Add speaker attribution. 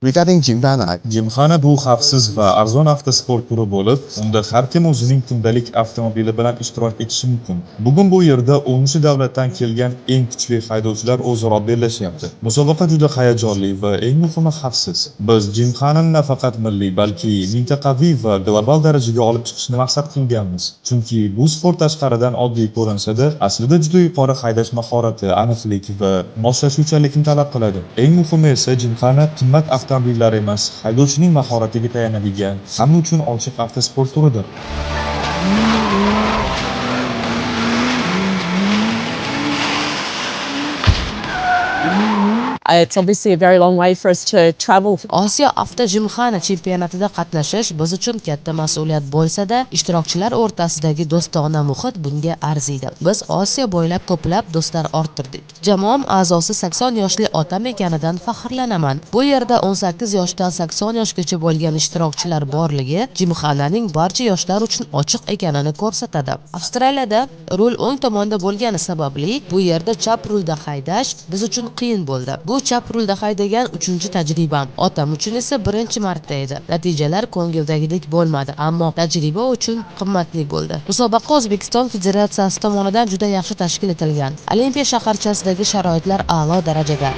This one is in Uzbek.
Speaker 1: Vitamin Gymkhana.
Speaker 2: Gymxona bu xavfsiz va arzon avtosport turi bo'lib, unda har kim o'zining kundalik avtomobili bilan ishtirok etishi mumkin. Bugun bu yerda 10 davlatdan kelgan eng kuchli haydovchilar o'zaro bellashyapti. Musobaqa juda hayajonli va eng muhimi xavfsiz. Biz Gymxonani nafaqat milliy, balki mintaqaviy va global darajaga olib chiqishni maqsad qilganmiz. Chunki bu sport tashqaridan oddiy ko'rinsa-da, aslida juda yuqori haydash mahorati, aniqlik va moslashuvchanlikni talab qiladi. Eng muhimi esa Gymxona qimmat avtomobillar emas, haydovchining mahoratiga tayanadigan, hamma uchun ochiq avtosport turidir.
Speaker 3: It's obviously a very long way for us to travel.
Speaker 4: Osiyo avto Gymxana chempionatida qatnashish biz uchun katta mas'uliyat bo'lsa-da, ishtirokchilar o'rtasidagi do'stona muhit bunga arziydi. Biz Osiyo bo'ylab ko'plab do'stlar orttirdik. Jamoam a'zosi 80 yoshli otam ekanidan faxrlanaman. Bu yerda 18 yoshdan 80 yoshgacha bo'lgan ishtirokchilar borligi Gymxananing barcha yoshlar uchun ochiq ekanini ko'rsatadi. Avstraliyada rul o'ng tomonda bo'lgani sababli bu yerda chap rulda haydash biz uchun qiyin bo'ldi. Bu chap rulda haydagan 3-tajribam. Otam uchun esa birinchi marta edi. Natijalar ko'ngildagidek bo'lmadi, ammo tajriba uchun qimmatli bo'ldi. Musobaqa O'zbekiston Federatsiyasi tomonidan juda yaxshi tashkil etilgan. Olimpiya shaharchasidagi sharoitlar a'lo darajada.